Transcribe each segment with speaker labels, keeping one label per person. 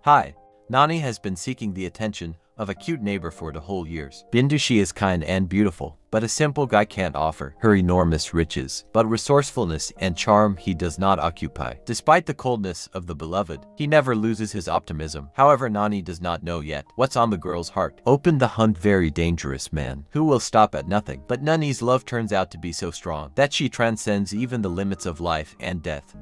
Speaker 1: Hi. Nani has been seeking the attention of a cute neighbor for the whole years. Bindu, she is kind and beautiful, but a simple guy can't offer her enormous riches. But resourcefulness and charm he does not occupy. Despite the coldness of the beloved, he never loses his optimism. However, Nani does not know yet what's on the girl's heart. Open the hunt, very dangerous man who will stop at nothing. But Nani's love turns out to be so strong that she transcends even the limits of life and death.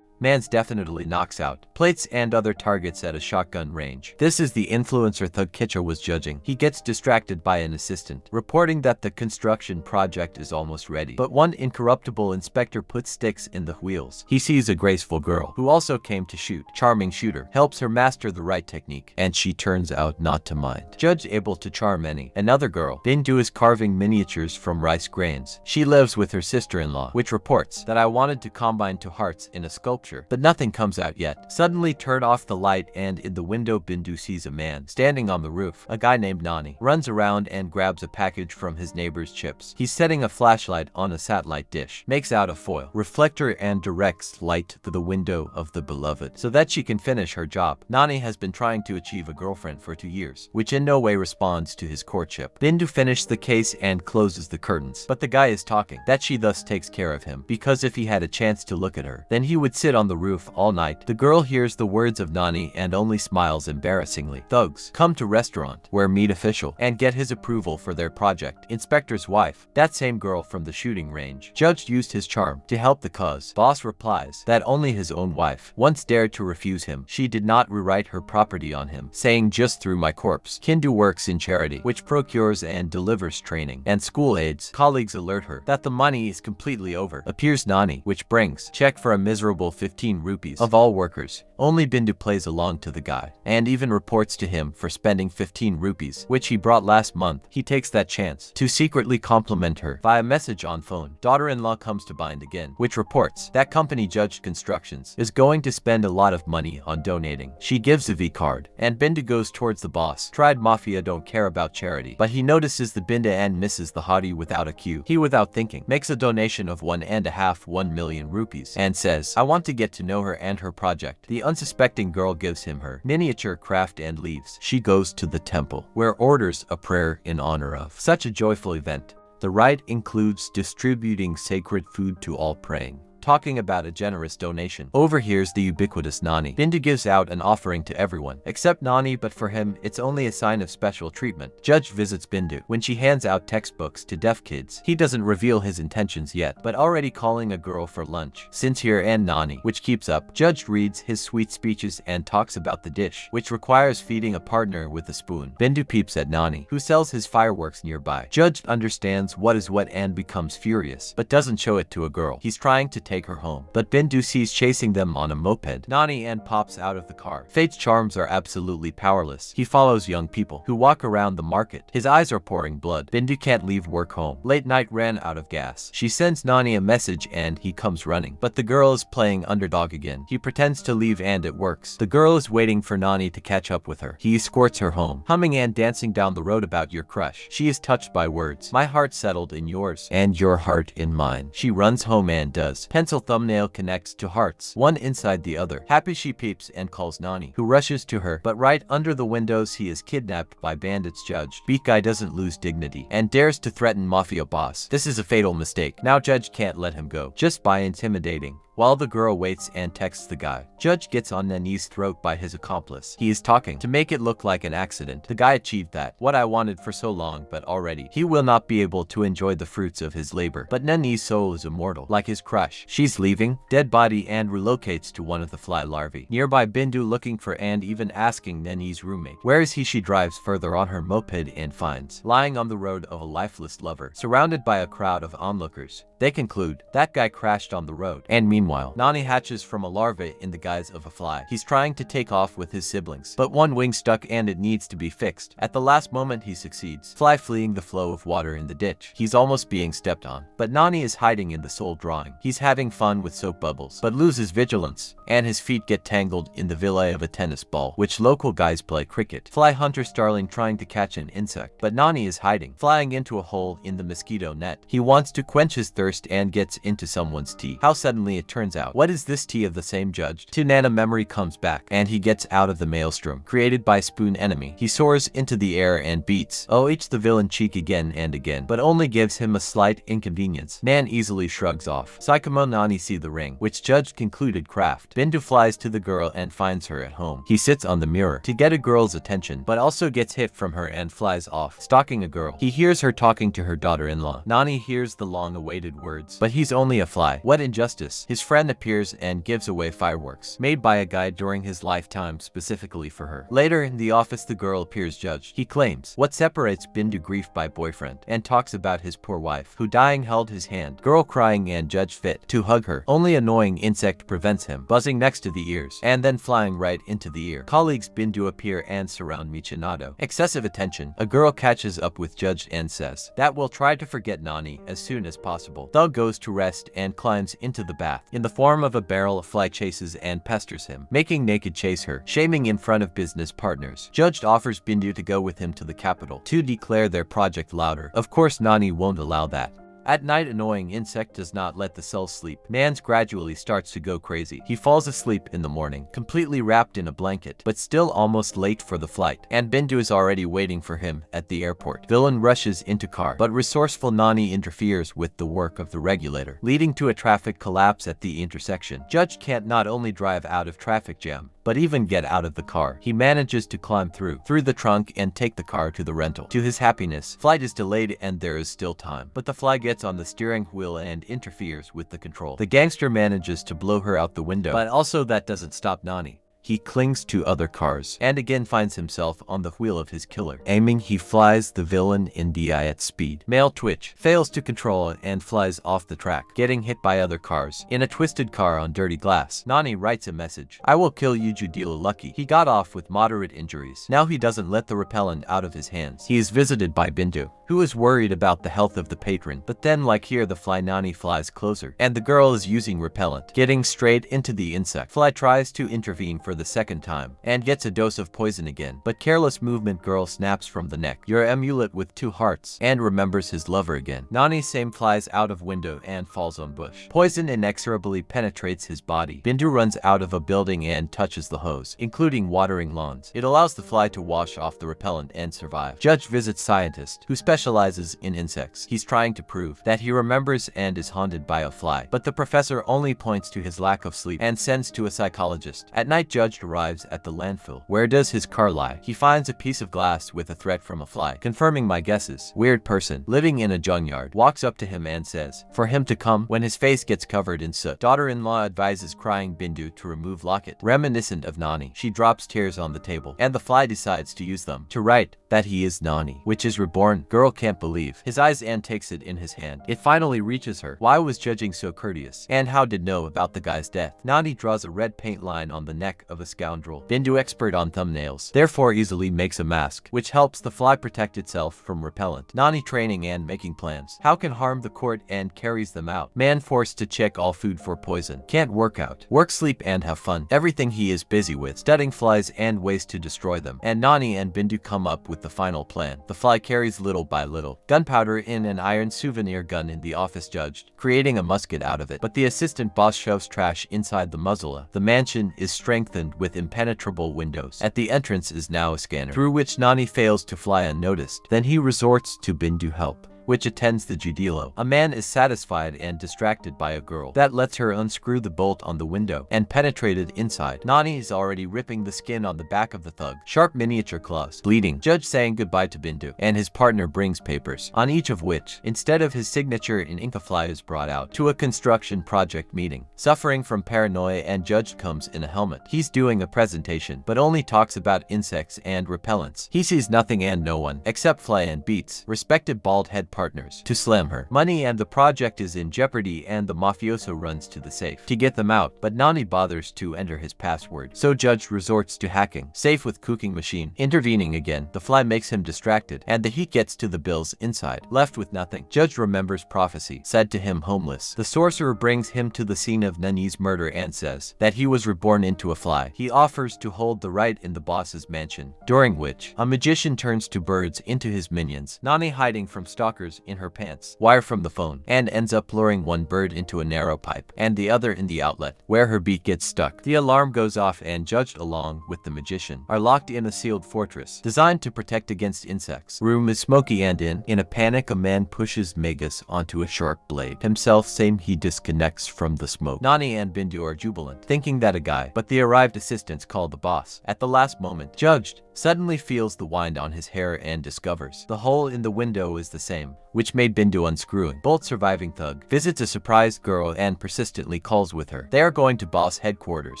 Speaker 1: Mans definitely knocks out plates and other targets at a shotgun range. This is the influencer Thug Kitcher was judging. He gets distracted by an assistant, reporting that the construction project is almost ready. But one incorruptible inspector puts sticks in the wheels. He sees a graceful girl who also came to shoot. Charming shooter helps her master the right technique, and she turns out not to mind. Judge able to charm any. Another girl, Bindu, is carving miniatures from rice grains. She lives with her sister-in-law, which reports that I wanted to combine two hearts in a sculpture. But nothing comes out yet. Suddenly turn off the light, and in the window Bindu sees a man standing on the roof. A guy named Nani runs around and grabs a package from his neighbor's chips. He's setting a flashlight on a satellite dish, makes out a foil reflector and directs light to the window of the beloved so that she can finish her job. Nani has been trying to achieve a girlfriend for 2 years, which in no way responds to his courtship. Bindu finishes the case and closes the curtains, but the guy is talking that she thus takes care of him, because if he had a chance to look at her, then he would sit on the roof all night. The girl hears the words of Nani and only smiles embarrassingly. Thugs come to restaurant where meet official and get his approval for their project. Inspector's wife, that same girl from the shooting range. Judge used his charm to help the cause. Boss replies that only his own wife once dared to refuse him. She did not rewrite her property on him, saying just through my corpse. Kindu works in charity, which procures and delivers training and school aids. Colleagues alert her that the money is completely over. Appears Nani, which brings check for a miserable 15 rupees of all workers. Only Bindu plays along to the guy and even reports to him for spending 15 rupees, which he brought last month. He takes that chance to secretly compliment her via message on phone. Daughter-in-law comes to Bind again, which reports that company Judge Constructions is going to spend a lot of money on donating. She gives a V card and Bindu goes towards the boss. Tried Mafia don't care about charity, but he notices the Bindu and misses the hottie without a cue. He, without thinking, makes a donation of 1.5 million rupees and says, I want to get to know her and her project. The unsuspecting girl gives him her miniature craft and leaves. She goes to the temple, where orders a prayer in honor of such a joyful event. The rite includes distributing sacred food to all praying. Talking about a generous donation, overhears the ubiquitous Nani. Bindu gives out an offering to everyone except Nani, but for him it's only a sign of special treatment. Judge visits Bindu when she hands out textbooks to deaf kids. He doesn't reveal his intentions yet, but already calling a girl for lunch. Sincere and Nani, which keeps up. Judge reads his sweet speeches and talks about the dish, which requires feeding a partner with a spoon. Bindu peeps at Nani, who sells his fireworks nearby. Judge understands what is what and becomes furious, but doesn't show it to a girl. He's trying to take her home, but Bindu sees chasing them on a moped. Nani and pops out of the car. Fate's charms are absolutely powerless. He follows young people who walk around the market. His eyes are pouring blood. Bindu can't leave work home. Late night, ran out of gas. She sends Nani a message and he comes running, but the girl is playing underdog again. He pretends to leave and it works. The girl is waiting for Nani to catch up with her. He escorts her home, humming and dancing down the road about your crush. She is touched by words. My heart settled in yours and your heart in mine. She runs home and does. Pencil thumbnail connects to hearts, one inside the other. Happy, she peeps and calls Nani, who rushes to her, but right under the windows he is kidnapped by bandits. Judge Beat Guy doesn't lose dignity and dares to threaten Mafia boss. This is a fatal mistake. Now Judge can't let him go just by intimidating. While the girl waits and texts the guy, Judge gets on Nani's throat by his accomplice. He is talking to make it look like an accident. The guy achieved that, what I wanted for so long, but already he will not be able to enjoy the fruits of his labor. But Nani's soul is immortal, like his crush. She's leaving, dead body, and relocates to one of the fly larvae. Nearby, Bindu looking for and even asking Nani's roommate, where is he? She drives further on her moped and finds, lying on the road, of a lifeless lover, surrounded by a crowd of onlookers. They conclude that guy crashed on the road, and meanwhile, Nani hatches from a larva in the guise of a fly. He's trying to take off with his siblings, but one wing stuck and it needs to be fixed. At the last moment he succeeds, fly fleeing the flow of water in the ditch. He's almost being stepped on, but Nani is hiding in the soul drawing. He's having fun with soap bubbles, but loses vigilance, and his feet get tangled in the villi of a tennis ball, which local guys play cricket. Fly hunter Starling trying to catch an insect, but Nani is hiding, flying into a hole in the mosquito net. He wants to quench his thirst and gets into someone's tea. How suddenly it turns out. What is this tea of the same judge? To Nana, memory comes back, and he gets out of the maelstrom created by Spoon enemy. He soars into the air and beats the villain cheek again and again, but only gives him a slight inconvenience. Nan easily shrugs off. Saikamo Nani see the ring, which judge concluded craft. Bindu flies to the girl and finds her at home. He sits on the mirror to get a girl's attention, but also gets hit from her and flies off, stalking a girl. He hears her talking to her daughter-in-law. Nani hears the long-awaited words, but he's only a fly. What injustice! His friend appears and gives away fireworks, made by a guy during his lifetime specifically for her. Later in the office, the girl appears judged. He claims what separates Bindu grief by boyfriend, and talks about his poor wife, who dying held his hand. Girl crying and judge fit to hug her. Only annoying insect prevents him, buzzing next to the ears, and then flying right into the ear. Colleagues Bindu appear and surround Michinado. Excessive attention. A girl catches up with judge and says that will try to forget Nani as soon as possible. Thug goes to rest and climbs into the bath. In the form of a barrel, a fly chases and pesters him, making Naked chase her, shaming in front of business partners. Judge offers Bindu to go with him to the capital to declare their project louder. Of course, Nani won't allow that. At night, annoying insect does not let the cells sleep. Mans gradually starts to go crazy. He falls asleep in the morning, completely wrapped in a blanket, but still almost late for the flight, and Bindu is already waiting for him at the airport. Villain rushes into car, but resourceful Nani interferes with the work of the regulator, leading to a traffic collapse at the intersection. Judge can't not only drive out of traffic jam, but even get out of the car. He manages to climb through the trunk and take the car to the rental. To his happiness, flight is delayed and there is still time, but the fly gets on the steering wheel and interferes with the control. The gangster manages to blow her out the window, but also that doesn't stop Nani. He clings to other cars and again finds himself on the wheel of his killer. Aiming, he flies the villain in the eye at speed. Male twitch fails to control and flies off the track, getting hit by other cars. In a twisted car on dirty glass, Nani writes a message. I will kill you, Judila Lucky. He got off with moderate injuries. Now he doesn't let the repellent out of his hands. He is visited by Bindu, who is worried about the health of the patron, but then like here the fly Nani flies closer, and the girl is using repellent, getting straight into the insect. Fly tries to intervene for the second time, and gets a dose of poison again, but careless movement girl snaps from the neck. Your amulet with 2 hearts, and remembers his lover again. Nani same flies out of window and falls on bush. Poison inexorably penetrates his body. Bindu runs out of a building and touches the hose, including watering lawns. It allows the fly to wash off the repellent and survive. Judge visits scientist, who specializes in insects. He's trying to prove that he remembers and is haunted by a fly, but the professor only points to his lack of sleep and sends to a psychologist. At night, Judge arrives at the landfill. Where does his car lie? He finds a piece of glass with a threat from a fly, confirming my guesses. Weird person living in a junkyard walks up to him and says for him to come when his face gets covered in soot. Daughter-in-law advises crying Bindu to remove locket. Reminiscent of Nani, she drops tears on the table, and the fly decides to use them to write that he is Nani, which is reborn. Girl can't believe his eyes and takes it in his hand. It finally reaches her. Why was judging so courteous? And how did know about the guy's death? Nani draws a red paint line on the neck of a scoundrel. Bindu, expert on thumbnails, therefore easily makes a mask, which helps the fly protect itself from repellent. Nani training and making plans. How can harm the court and carries them out. Man forced to check all food for poison. Can't work out. Work, sleep, and have fun. Everything he is busy with. Studying flies and ways to destroy them. And Nani and Bindu come up with the final plan. The fly carries little by little gunpowder in an iron souvenir gun in the office judged, creating a musket out of it. But the assistant boss shoves trash inside the muzzle. The mansion is strengthened with impenetrable windows. At the entrance is now a scanner, through which Nani fails to fly unnoticed. Then he resorts to Bindu help, which attends the Judilo. A man is satisfied and distracted by a girl that lets her unscrew the bolt on the window and penetrated inside. Nani is already ripping the skin on the back of the thug. Sharp miniature claws. Bleeding. Judge saying goodbye to Bindu, and his partner brings papers, on each of which, instead of his signature in ink, the fly is brought out to a construction project meeting. Suffering from paranoia, and Judge comes in a helmet. He's doing a presentation, but only talks about insects and repellents. He sees nothing and no one, except fly and beats respected bald head partners to slam her. Money and the project is in jeopardy, and the mafioso runs to the safe to get them out, but Nani bothers to enter his password, so Judge resorts to hacking. Safe with cooking machine. Intervening again, the fly makes him distracted, and the heat gets to the bills inside. Left with nothing, Judge remembers prophecy said to him homeless. The sorcerer brings him to the scene of Nani's murder and says that he was reborn into a fly. He offers to hold the right in the boss's mansion, during which a magician turns 2 birds into his minions. Nani, hiding from stalkers markers in her pants, wire from the phone, and ends up luring one bird into a narrow pipe and the other in the outlet, where her beak gets stuck. The alarm goes off and Judge, along with the magician, are locked in a sealed fortress designed to protect against insects. Room is smoky and in a panic, a man pushes Magus onto a sharp blade. Himself same, he disconnects from the smoke. Nani and Bindu are jubilant, thinking that a guy, but the arrived assistants call the boss. At the last moment, Judge suddenly feels the wind on his hair and discovers the hole in the window is the same, which made Bindu unscrewing. Bolt, surviving thug, visits a surprised girl and persistently calls with her. They are going to boss headquarters,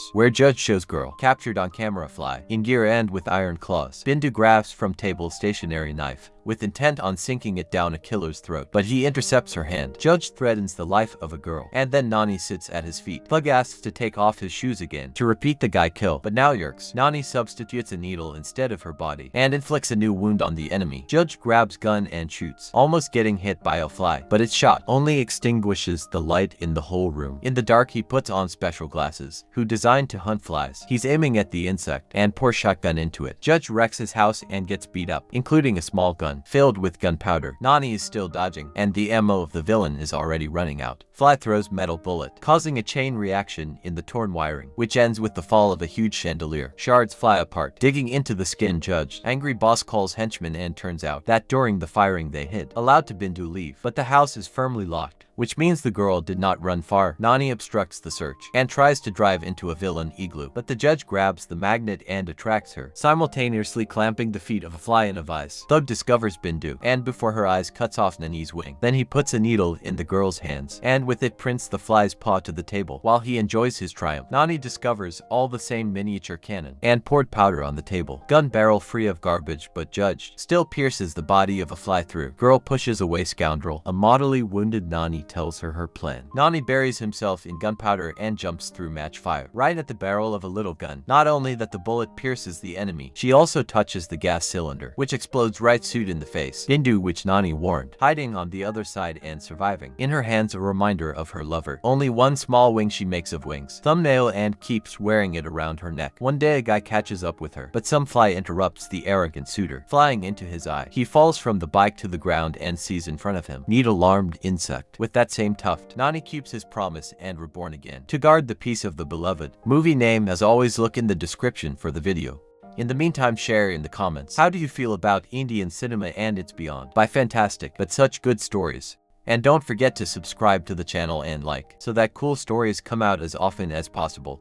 Speaker 1: where Judge shows girl, captured on camera, fly in gear and with iron claws. Bindu grabs from table stationary knife, with intent on sinking it down a killer's throat, but he intercepts her hand. Judge threatens the life of a girl, and then Nani sits at his feet. Thug asks to take off his shoes again to repeat the guy kill, but now yerks. Nani substitutes a needle instead of her body and inflicts a new wound on the enemy. Judge grabs gun and shoots, almost getting hit by a fly, but its shot only extinguishes the light in the whole room. In the dark, he puts on special glasses, who designed to hunt flies. He's aiming at the insect and pours shotgun into it. Judge wrecks his house and gets beat up, including a small gun filled with gunpowder. Nani is still dodging, and the ammo of the villain is already running out. Fly throws metal bullet, causing a chain reaction in the torn wiring, which ends with the fall of a huge chandelier. Shards fly apart, digging into the skin. Judge, angry boss, calls henchmen, and turns out that during the firing they hid. Allowed to Bindu leave, but the house is firmly locked, which means the girl did not run far. Nani obstructs the search and tries to drive into a villain igloo, but the Judge grabs the magnet and attracts her, simultaneously clamping the feet of a fly in a vise. Thug discovers Bindu, and before her eyes cuts off Nani's wing. Then he puts a needle in the girl's hands, and with it prints the fly's paw to the table. While he enjoys his triumph, Nani discovers all the same miniature cannon and poured powder on the table. Gun barrel free of garbage, but Judge still pierces the body of a fly through. Girl pushes away scoundrel. A mortally wounded Nani tells her plan. Nani buries himself in gunpowder and jumps through match fire right at the barrel of a little gun. Not only that the bullet pierces the enemy, she also touches the gas cylinder, which explodes right suit in the face. Bindu, which Nani warned, hiding on the other side and surviving. In her hands, a reminder of her lover. Only one small wing she makes of wings. Thumbnail, and keeps wearing it around her neck. One day a guy catches up with her, but some fly interrupts the arrogant suitor, flying into his eye. He falls from the bike to the ground and sees in front of him needle-armed insect. With that same tuft, Nani keeps his promise and reborn again to guard the peace of the beloved. Movie name, as always, look in the description for the video. In the meantime, share in the comments, how do you feel about Indian cinema and its beyond? By fantastic but such good stories. And don't forget to subscribe to the channel and like, so that cool stories come out as often as possible.